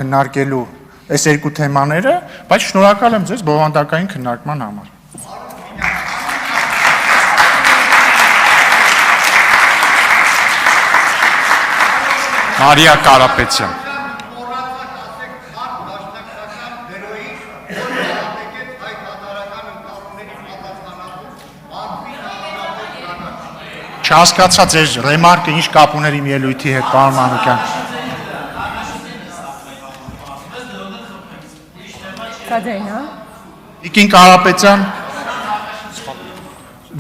քննարկելու այս երկու թեմաները, բայց շնորհակալ եմ ձեզ բովանդակային քննարկման համար։ Մարիա Կարապետյան։ Չհասկացա ձեր ռեմարկը ինչ կապ ուներ իմ ելույթի հետ, պարոն Մանուկյան։ Կադեն, հա։ Տիկին Կարապետյան։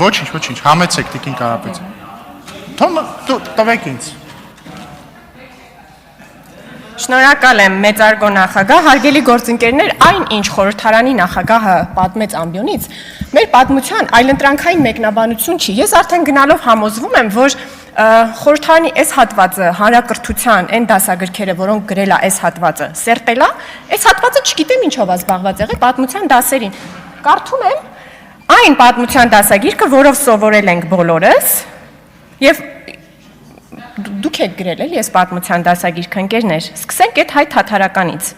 Ոչինչ, համեցեք Տիկին Կարապետյան։ Թոմ տվեք ինձ։ Շնորհակալ եմ մեծարգո նախագահ, հարգելի գործընկերներ, այն ինչ խորհրդարանի նախագահը պատմեց ամբիոնից, մեր պատմության այլընտրանքային մեկնաբանություն չի։ Ես արդեն գնալով համոզվում եմ, որ խորհրդարանի այս հատվածը հանրակրթության այն դասագրքերը, որոնք գրել է այս հատվածը, սերտել է, այս հատվածը չգիտեմ ինչով է զբաղված եղել պատմության դասերին։ Կարդում եմ այն պատմության դասագիրքը, որով սովորել ենք բոլորս, եւ դուք եք գրել էլի այս պատմության դասագիրքը, ընկերներ, սկսենք այդ հայ թաթարականից։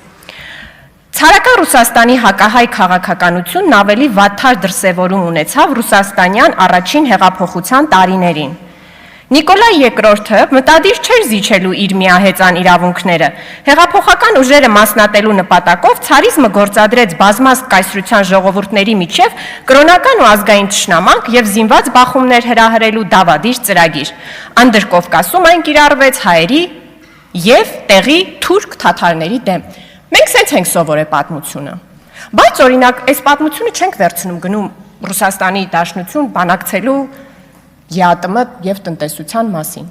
Ցարական Ռուսաստանի հակահայ քաղաքականությունն ավելի վատթար դրսևորում ունեցավ ռուսաստանյան առաջին հեղափոխության տարիներին։ Նիկոլայ II մտադիր չէր զիջելու իր միահեծան իրավունքները։ Հեղափոխական ուժերը մասնատելու նպատակով ցարիզմը գործադրեց բազմազգ կայսրության ժողովուրդների միջև կրոնական ու ազգային թշնամանք եւ զինված բախումներ հրահրելու դավադիր ծրագիր։ Անդրկովկասում այն կիրառվեց հայերի եւ տեղի թուրք թաթարների դեմ։ Մենք սենց ենք սովորել պատմությունը։ Բայց օրինակ այս պատմությունը չենք վերցնում գնում Ռուսաստանի Դաշնություն բանակցելու ԵԱՏՄ եւ տնտեսության մասին։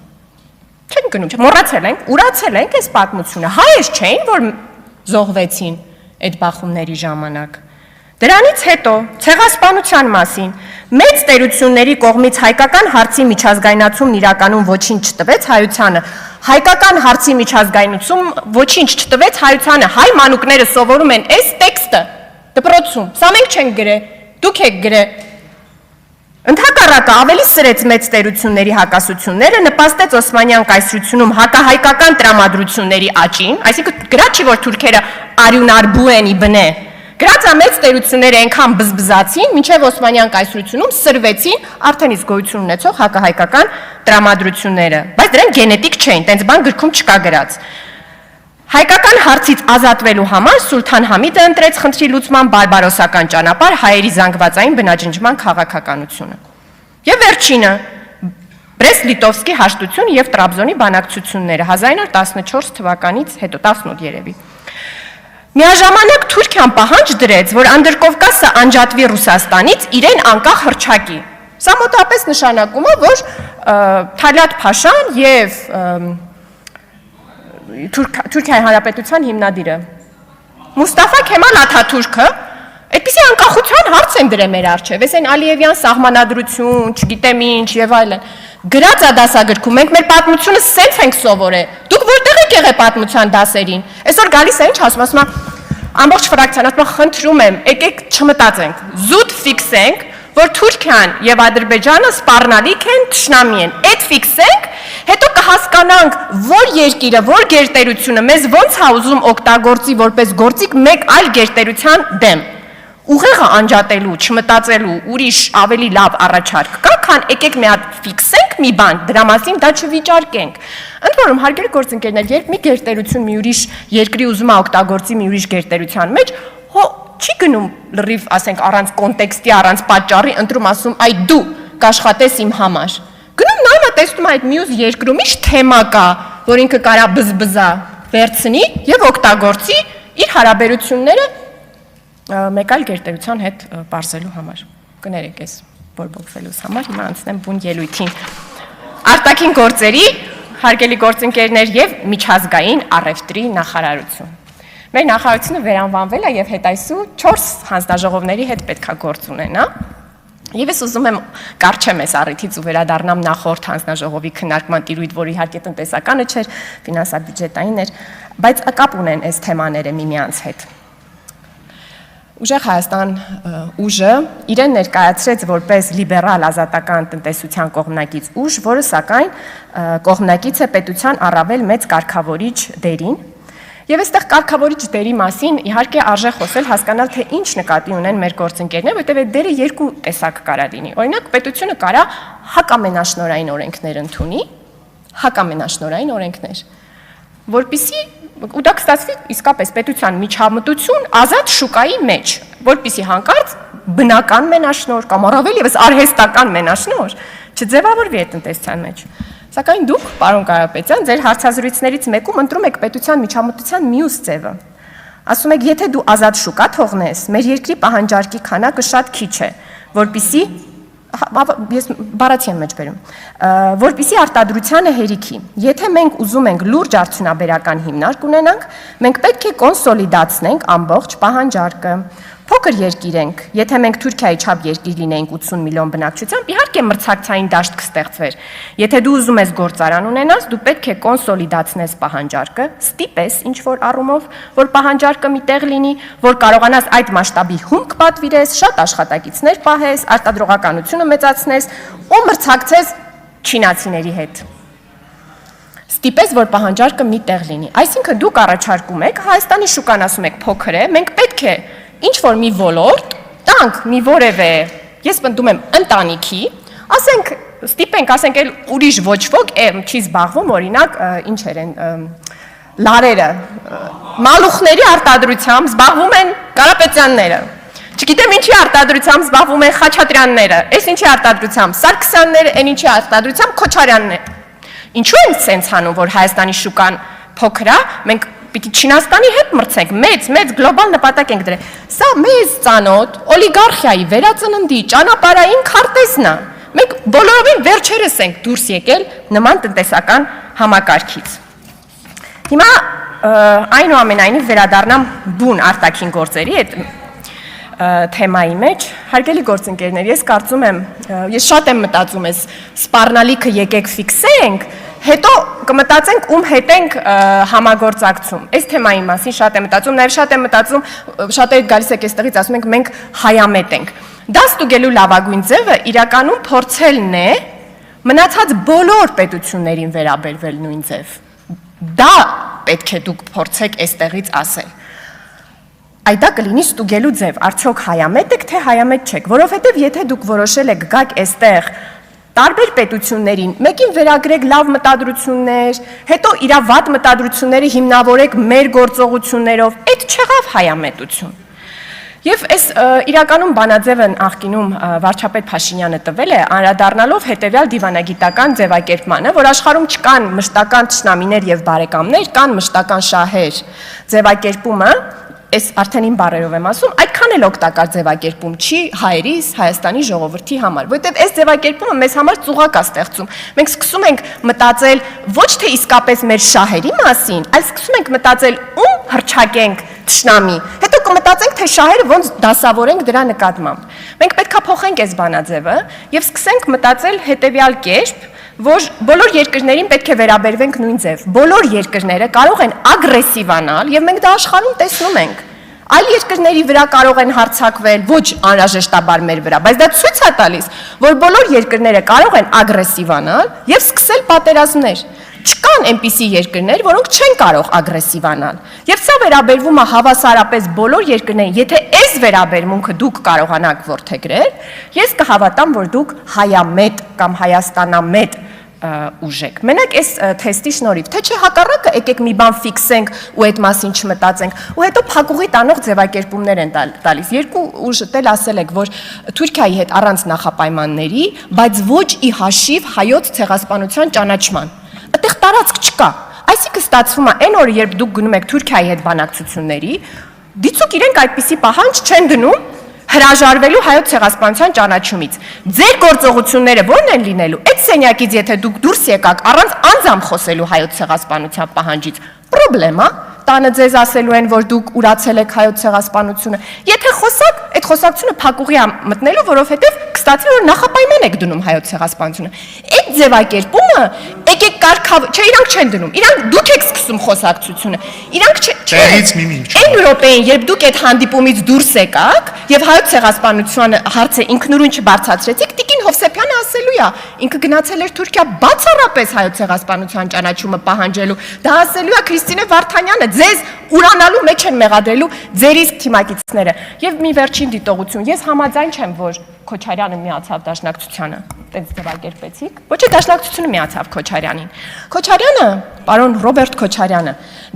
Չենք գնում, մոռացել ենք, ուրացել ենք այս պատմությունը։ Հայեր չէին, որ զոհվեցին այդ բախումների ժամանակ։ Դրանից հետո ցեղասպանության մասին մեծ տերությունների կողմից հայկական հարցի միջազգայնացումն իրականում ոչինչ չտվեց հայությանը։ Հայկական հարցի միջազգայնություն ոչինչ չտվեց հայությանը։ Հայ մանուկները սովորում են այս տեքստը դպրոցում։ Սա մենք չենք գրել, դուք եք գրել։ Ընդհակառակը ավելի սրեց մեծ տերությունների հակասությունները, նպաստեց Օսմանյան կայսրությունում հակահայկական տրամադրությունների աճին, այսինքն գրած չի, որ թուրքերը արյունարբու են ի բնե, գրած է մեծ տերությունները այնքան բզբզացին, մինչև Օսմանյան կայսրությունում սրվեցին արդեն իսկ գոյություն ունեցող հակահայկական տրամադրությունները, բայց դրանք գենետիկ չէին, տենց բան գրքում չկա գրած։ Հայկական հարցից ազատվելու համար Սուլթան Համիդը ընտրեց խնդրի լուծման բարբարոսական ճանապարհ հայերի զանգվածային բնաջնջման քաղաքականությունը։ Եվ վերջինը Բրեստ-Լիտովսկի հաշտություն եւ Տրաբզոնի բանակցությունները 1914 թվականից հետո 18 երևի։ Միաժամանակ Թուրքիան պահանջ դրեց, որ Անդրկովկասը անջատվի Ռուսաստանից իրեն անկախ հռչակի։ Սա մոտապես նշանակում է, որ Թալատ Փաշան եւ Թուրքիայի Հանրապետության հիմնադիրը Մուստաֆա Քեմալ Աթաթուրքը այդպիսի անկախության հարց են դրել մեր առջև, այս այն Ալիևյան սահմանադրություն, չգիտեմ ինչ եւ այլն։ Գրած է դասագրքում, մենք մեր պատմությունը սենց ենք սովորել։ Դուք որտեղ եք եղել պատմության դասերին։ Այսօր գալիս է ինչ ասում, ամբողջ ֆրակցիան ասում, խնդրում եմ, եկեք չմտածենք, զուտ ֆիքսենք, որ Թուրքիան եւ Ադրբեջանը սպառնալիք են, թշնամի են։ Այդ ֆիքսենք, հետո կհասկանանք, որ երկիրը, որ գերտերությունը մեզ ոնց է ուզում օգտագործի որպես գործիք մեկ այլ գերտերության դեմ։ Ուղեղը անջատելու, չմտածելու ուրիշ ավելի լավ առաջարկ կա, քան եկեք մի հատ ֆիքսենք մի բան, դրա մասին դա չվիճարկենք։ Ընդ որում, հարգելի գործընկերներ, երբ մի գերտերություն մի ուրիշ երկրի ուզում է օգտագործի մի ուրիշ գերտերության մեջ, չի գնում լրիվ, ասենք, առանց կոնտեքստի, առանց պատճառի, ընտրում ասում, այ դու կաշխատես իմ համար։ Գնում նայում է տեսնում այդ մյուս երկրում ինչ թեմա կա, որ ինքը կարա բզբզա վերցնի եւ օգտագործի իր հարաբերությունները մեկ այլ գերտերության հետ պարզելու համար։ Կներեք ես բորբոքվելուց համար, հիմա անցնեմ բուն ելույթին։ Արտաքին գործերի, հարգելի գործընկերներ եւ միջազգային առևտրի նախարարություն։ Մեր նախարարությունը վերանվանվել է եւ հետայսու 4 հանձնաժողովների հետ պետքա գործ ունենա։ Եվ ես ուզում եմ կարճեմ այս առիթից ու վերադառնամ նախորդ հանձնաժողովի քննարկման տիրույթ, որը իհարկե տնտեսականը չէր, ֆինանսա-բյուջետային էր, բայց կապ ունեն այս թեմաները միմյանց հետ։ Ուժեղ Հայաստան ուժը իրեն ներկայացրեց որպես լիբերալ ազատական տնտեսության կողմնակից ուժ, որը սակայն կողմնակից է պետության առավել մեծ կարգավորիչ դերին։ Եվ այստեղ կարգավորիչ դերի մասին իհարկե արժե խոսել, հասկանալ թե ինչ նկատի ունեն մեր գործընկերները, որտեղ այդ դերը երկու տեսակ կարա լինի։ Օրինակ, պետությունը կարա հակամենաշնորհային օրենքներ ընդունի, հակամենաշնորհային օրենքներ, որպիսի ու դա կստացվի իսկապես պետության միջամտություն ազատ շուկայի մեջ, որպիսի հանկարծ բնական մենաշնորհ կամ առավել եւս արհեստական մենաշնորհ չձևավորվի այդ տնտեսության մեջ։ Սակայն դուք, պարոն Կարապետյան, ձեր հարցազրույցներից մեկում ընտրում եք պետության միջամտության մյուս ձևը։ Ասում եք, եթե դու ազատ շուկա թողնես, մեր երկրի պահանջարկի քանակը շատ քիչ է, որպիսի ես բառացի եմ մեջ բերում, որպիսի արտադրությանը հերիքի։ Եթե մենք ուզում ենք լուրջ արդյունաբերական հիմնարկ ունենանք, մենք պետք է կոնսոլիդացնենք ամբողջ պահանջարկը։ Փոքր երկիր ենք, եթե մենք Թուրքիայի չափ երկիր լինեինք 80 միլիոն բնակչությամբ, իհարկե մրցակցային դաշտ կստեղծվեր։ Եթե դու ուզում ես գործարան ունենաս, դու պետք է կոնսոլիդացնես պահանջարկը, ստիպես ինչ-որ առումով, որ պահանջարկը մի տեղ լինի, որ կարողանաս այդ մասշտաբի հումք պատվիրես, շատ աշխատակիցներ պահես, արտադրողականությունը մեծացնես ու մրցակցես չինացիների հետ։ Ստիպես, որ պահանջարկը մի տեղ լինի։ Այսինքն դուք առաջարկում եք, Հայաստանի շուկան ասում եք փոքր է, մենք պետք է ինչ որ մի ոլորտ տանք մի որևէ, ես պնդում եմ ընտանիքի, ասենք, ստիպենք, ասենք էլ ուրիշ ոչ ոք չի զբաղվում, օրինակ, ինչեր են, լարերը, մալուխների արտադրությամբ զբաղվում են Կարապետյանները, չգիտեմ ինչի արտադրությամբ զբաղվում են Խաչատրյանները, այս ինչի արտադրությամբ Սարգսյանները, այն ինչի արտադրությամբ Քոչարյանները։ Ինչու են սենց անում, որ Հայաստանի շուկան փոքր է, մենք պիտի Չինաստանի հետ մրցենք, մեծ գլոբալ նպատակ ենք դրել։ Սա մեզ ծանոթ օլիգարխիայի վերածննդի ճանապարհային քարտեզն է։ Մենք բոլորովին վերջերս ենք դուրս եկել նման տնտեսական համակարգից։ Հիմա այնուամենայնիվ վերադառնամ բուն արտաքին գործերի այդ թեմայի մեջ, հարգելի գործընկերներ, ես կարծում եմ, ես շատ եմ մտածում ես սպառնալիքը եկեք ֆիքսենք, հետո կմտածենք ում հետ ենք համագործակցում։ Այս թեմայի մասին շատ եմ մտածում, նաև շատ եմ մտածում, շատերը գալիս եք այստեղից ասում ենք մենք հայամետ ենք։ Դա ստուգելու լավագույն ձևը իրականում փորձելն է մնացած բոլոր պետություններին վերաբերվել նույն ձև։ Դա պետք է դուք փորձեք այստեղից ասել։ Այդ դա կլինի ստուգելու ձև, արդյոք հայամետ եք, թե հայամետ չեք, որովհետև եթե դուք որոշել եք գաք այստեղ տարբեր պետություններին, մեկին վերագրեք լավ մտադրություններ, հետո իրա վատ մտադրությունները հիմնավորեք մեր գործողություններով, այդ չեղավ հայամետություն։ Եվ այս իրականում բանաձևը նախկինում վարչապետ Փաշինյանը տվել է, անդրադառնալով հետևյալ դիվանագիտական ձևակերպմանը, որ աշխարհում չկան մշտական թշնամիներ եւ բարեկամներ, կան մշտական շահեր։ Ձևակերպումը Այս արդեն իմ բառերով եմ ասում, այդքան էլ օգտակար ձևակերպում չի հայերիս, Հայաստանի ժողովրդի համար, որովհետև այս ձևակերպումը մեզ համար ծուղակ է ստեղծում։ Մենք սկսում ենք մտածել ոչ թե իսկապես մեր շահերի մասին, այլ սկսում ենք մտածել ում հռչակենք թշնամի։ Հետո կմտածենք, թե շահերը ոնց դասավորենք դրա նկատմամբ։ Մենք պետքա փոխենք այս բանաձևը եւ սկսենք մտածել հետեւյալ կերպ, որ բոլոր երկրներին պետք է վերաբերվենք նույն ձև։ Բոլոր երկրները կարող են ագրեսիվանալ եւ մենք դա աշխարհում տեսնում ենք։ Այլ երկրների վրա կարող են հարձակվել, ոչ անհրաժեշտաբար մեր վրա, բայց դա ցույց է տալիս, որ բոլոր երկրները կարող են ագրեսիվանալ եւ սկսել պատերազմներ։ Չկան այնպիսի երկրներ, որոնք չեն կարող ագրեսիվանալ։ Եվ սա վերաբերվում է հավասարապես բոլոր երկրներին։ Եթե այս վերաբերմունքը դուք կարողանաք որդեգրել, ես կհավատամ, որ դուք հայամետ կամ հայաստանամետ ուժ եք։ Մենակ այս թեստի շնորհիվ, թե չէ հակառակը, եկեք մի բան ֆիքսենք ու այդ մասին չմտածենք, ու հետո փակուղի տանող ձևակերպումներ են տալիս։ Երկու ուժ էլ ասել եք, որ Թուրքիայի հետ առանց նախապայմանների, բայց ոչ ի հաշիվ հայոց ցեղասպանության ճանաչման։ Այդտեղ տարածք չկա։ Այսինքն ստացվում է այն օրը, երբ դուք գնում եք Թուրքիայի հետ բանակցությունների, դիցուք իրենք այդպիսի պահանջ չեն դնում հրաժարվելու հայոց ցեղասպանության ճանաչումից։ Ձեր գործողությունները ո՞րն են լինելու։ Այդ սենյակից եթե դուք դուրս եկաք առանց անձամբ խոսելու հայոց ցեղասպանության պահանջից, պրոբլեմա, տանը ձեզ ասելու են, որ դուք ուրացել եք հայոց ցեղասպանությունը։ Եթե խոսակ, այդ խոսակցությունը փակուղի է մտնելու, որովհետև կստացվի, որ նախապայման եք դնում հայոց ցեղասպանությունը։ Այդ ձևակերպումը եկեք կարգավ, չէ, իրանք չեն դնում։ Իրանք դուք եք սկսում խոսակցությունը։ Իրանք այն րոպեին, երբ դուք այդ հանդիպումից դուրս եկաք եւ հայոց ցեղասպանության հարցը ինքնուրույն չբարձրացրեցիք, Տիկին Հովսեփյանը ասելու է, է, ինքը գնացել էր Թուրքիա բացառապես հայոց ցեղասպանության ճանաչումը պահանջելու։ Դա ասելու է Քրիստինե Վարդանյանը, ձեզ ուրանալու մեջ են մեղադրելու ձեր իսկ թիմակիցները։ Եվ մի վերջին դիտողություն, ես համաձայն չեմ, որ Քոչարյանը միացավ դաշնակցությանը, տենց ձևակերպեցիք։ Ոչ է դաշնակցությունը միացավ Քոչարյանին։ Քոչարյանը, պարոն Ռոբերտ Քոչարյանը,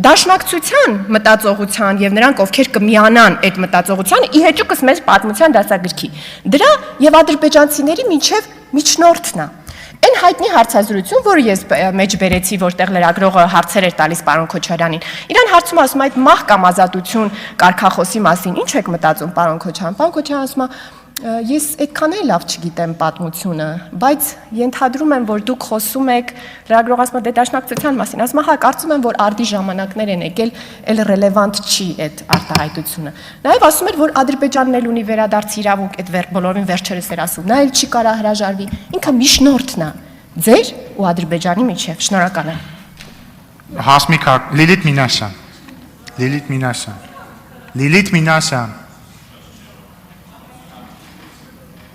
դաշնակցության մտածողության եւ նրանք, ովքեր կմիանան այդ մտածողությանը, ի հեճուկս մեծ պատմության դասագրքի, դրա եւ ադրբեջանցիների միջև միջնորդն է։ Այն հայտնի հարցազրույցում, որը ես մեջ բերեցի, որտեղ լրագրողը հարցեր էր տալիս պարոն Քոչարյանին, իրան հարցում ասում այդ մահ կամ ազատություն կարգախոսի մասին ինչ եք մտածում, պարոն Քոչարյան։ Պարոն Քոչարյանը ասում է, ես այդքան էլ լավ չգիտեմ պատմությունը, բայց ենթադրում եմ, որ դուք խոսում եք, լրագրողը ասում է դե դաշնակցության մասին, ասում է հա, կարծում եմ, որ արդի ժամանակներ են եկել, էլ ռելևանտ չի այդ արտահայտությունը։ Նաև ասում էր, որ Ադրբեջանն էլ ունի վերադարձ իրավունք, այդ բոլորին վերջերս էր ասում, նա էլ չի կարա հրաժարվի, ինքը միջնորդն է ձեր ու Ադրբեջանի միջև։ Շնորհակալ եմ։ Հասմիկ Լիլիթ Մինասյան։